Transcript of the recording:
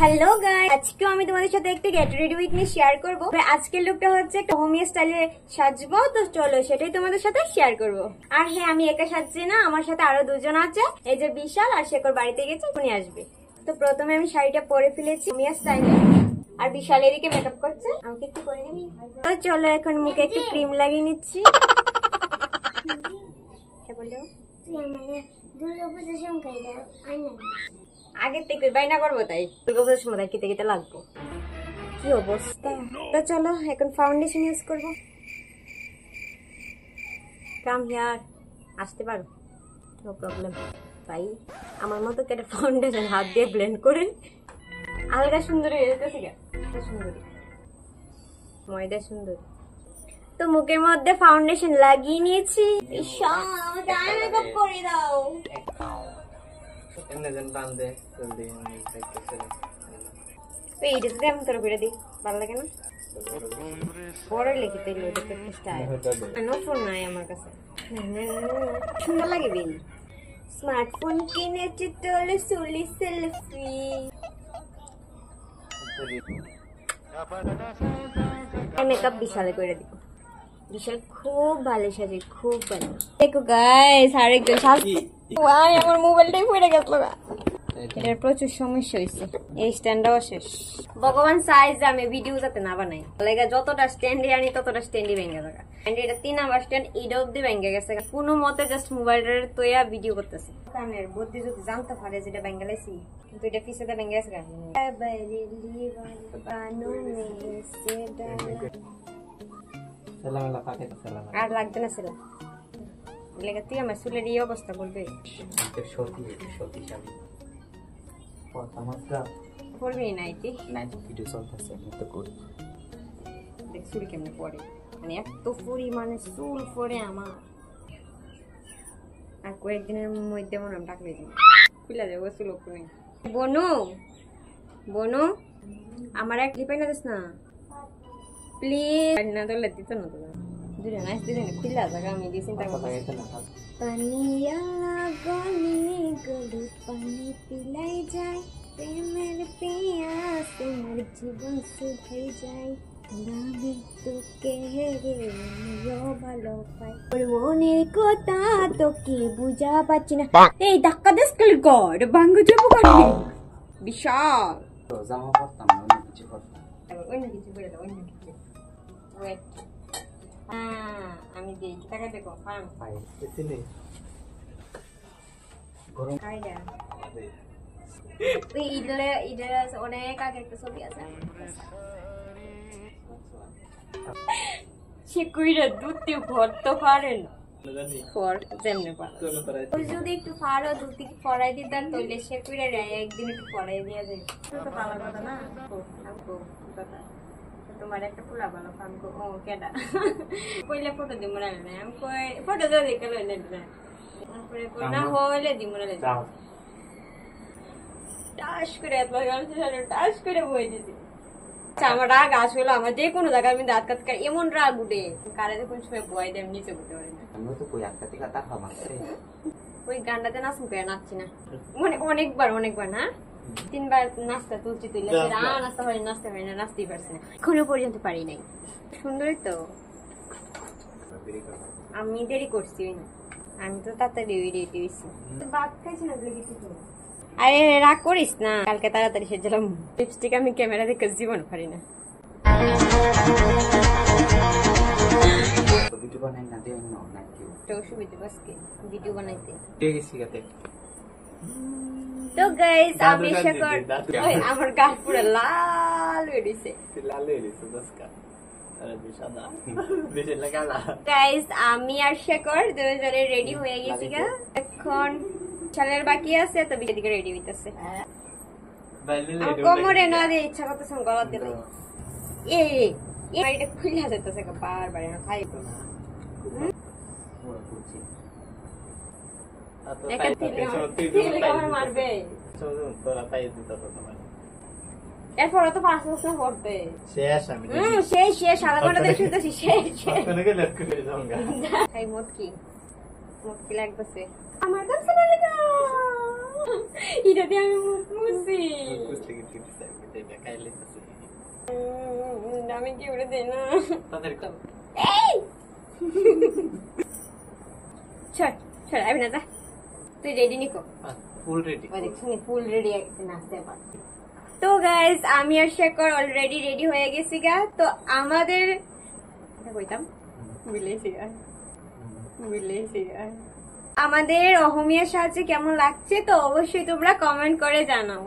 Hello guys, আজকে আমি তোমাদের সাথে একটা get ready with me share করব। আজকের লুকটা হচ্ছে একটা হোমিও স্টাইলে সাজবো, তো চলো সেটাই তোমাদের সাথে শেয়ার করব। আর হ্যাঁ, আমি একা সাজছি না, আমার সাথে আরো দুজন আছে। এই যে বিশাল আর শেখর বাড়িতে গেছে, উনি আসবে। তো প্রথমে আমি শাড়িটা পরে ফেলেছি হোমিও স্টাইলে, আর বিশাল এদিকে মেকআপ করছে, আমাকে একটু করে দিবি। তো চলো এখন মুখে একটু ক্রিম লাগিয়ে নিচ্ছি। আগের থেকে বাইনা করবো, তাই দুর্গাপূজার সময় কেটে কেটে লাগবো। কি অবস্থা। তো চলো এখন ফাউন্ডেশন ইউজ করবো। কাম হিয়ার, আসতে পারো, নো প্রবলেম। তাই আমার মতো কেটে ফাউন্ডেশন হাত দিয়ে ব্লেন্ড করে আলগা সুন্দরী হয়ে যেতেছি। সুন্দরী ময়দা সুন্দরী। তো মুখের মধ্যে ফাউন্ডেশন লাগিয়ে নিয়েছি। আমাকে আই মেকআপ করে দাও। এইটা তো এমন করে করে দিই, ভালো লাগে না? পরে লিখি তাইলে ফোন নাই আমার কাছে, সুন্দর লাগে বেন। স্মার্টফোন কিনেছি তোলে চুলি সেলফি। মেকআপ বিশালে করে দিব। বিশাল খুব ভালো সাজে, খুব ভালো। দেখো গাইস, আরেকজন আমার মোবাইলটাই পড়ে গেল। এটার প্রচুর সমস্যা হয়েছে, এই স্ট্যান্ডটাও শেষ। ভগবান সাইজ আমি ভিডিও যাতে না বানাই, যতটা স্ট্যান্ডে আনি ততটা স্ট্যান্ডই ভেঙে থাকা। এটা 3 নাম্বার স্ট্যান্ড, এটা অব্দি ভেঙে গেছে। কোনো মতে জাস্ট মোবাইলের তোয়া ভিডিও করতেছে। কানের বুদ্ধি যদি জানতে পারে যেটা ভেঙে লাইছি, কিন্তু এটা পিছনে ভেঙে গেছে। আর লাগবে না ছেলে, তুই আমার চুলের এই অবস্থা বলবে। করবি নাইটি ভিডিও চলতেছে, দেখ চুল কেমনে পড়ে, মানে এত পরিমাণে চুল পড়ে আমার। আর কয়েকদিনের মধ্যে মনে আমি টাকলে যাবো, খুলে যাবো চুল। বনু বনু আমার এক লিপাই না দিস না প্লিজ। না তোলে দিত না তোলা দুটো নাচ দিলে না খুলে যাবে। আমি দিয়ে চিন্তা করতে পানিয়া গলি গলি পানি পিলাই যায়, প্রেমের পিয়াস আমার জীবন শুধাই যায়। তোকে ভালো পাই, মনের কথা তোকে বুঝা পাচ্ছি না। এই ধাক্কা দেশ কাল গড ভাঙ্গ যাবো কারণ বিশাল জামা পরতাম না, অন্য কিছু করতাম, অন্য কিছু করে দাও, অন্য কিছু। আমি দিই টাকা দেখো ফার্ম পাই গরম খাইডা। অনেক আগে একটা ছবি আছে, সে কুইরা দুধটি ভরতে পারে না। যদি একটু ফাড়ো দুধটি ফড়াই দিতাম তাহলে সে কুইরা একদিন একটু ফড়াই দিয়া যায়। ভালো কথা না, তোমার একটা পোলা ভালো ফার্ম। ও কেডা কইলে ফটো দিব না, আমি কই ফটো দাও দেখে লইলে না হইলে দিব না। টাস করে টাস করে বই দিছি। আমার রাগ আসলে আমার যে কোনো জায়গায় আমি দাঁত কাটকা এমন রাগ উঠে কারে কোন সময় বই দেয় নিচে করতে পারি না। ওই গানটাতে নাচ মুখে নাচছি না, মানে অনেকবার না 3 বার নাচতে তুলছি, তুলে নাচতে পারি না, নাচতেই পারছি না, এখনো পর্যন্ত পারি নাই। সুন্দরই তো, আমি দেরি করছি না, আমি তো তাড়াতাড়ি রেডি হয়েছি। ভাত খাইছি না কিছু। আরে রাগ করিস না, কালকে তাড়াতাড়ি সেজলাম। লিপস্টিক আমি ক্যামেরা দেখে জীবন পারি না। ভিডিও বানাইতে তো গাইস আমি শেখর, আমার গাল পুরো লাল হয়ে গেছে। গাইস আমি আর শেখর দুজনে রেডি হয়ে গেছি। এখন চালের বাকি আছে, তো বিকেদিকে রেডি হইতেছে। কোমরে না দিয়ে ইচ্ছা করতেছে গলা দিতে। এটা খুলে যেতেছে বারবার, খাই মারবে। এরপর তো 5 বছর পড়তে শেষ, আধা ঘন্টা ধরে শুনতেছি শেষ। মত কি লাগতেছে আমার কাছে। এটা দিয়ে আমি মুখ মুছি। আমি কি উড়ে দেই না এই ছাড় ছাড় আমি না যা তুই রেডি নিকো ফুল রেডি শুনি ফুল রেডি নাচতে পার। তো গাইজ আমি আর শেখর অলরেডি রেডি হয়ে গেছি গা। তো আমাদের কইতাম আমাদের অহমিয়ার সাহায্যে কেমন লাগছে তো অবশ্যই তোমরা কমেন্ট করে জানাও।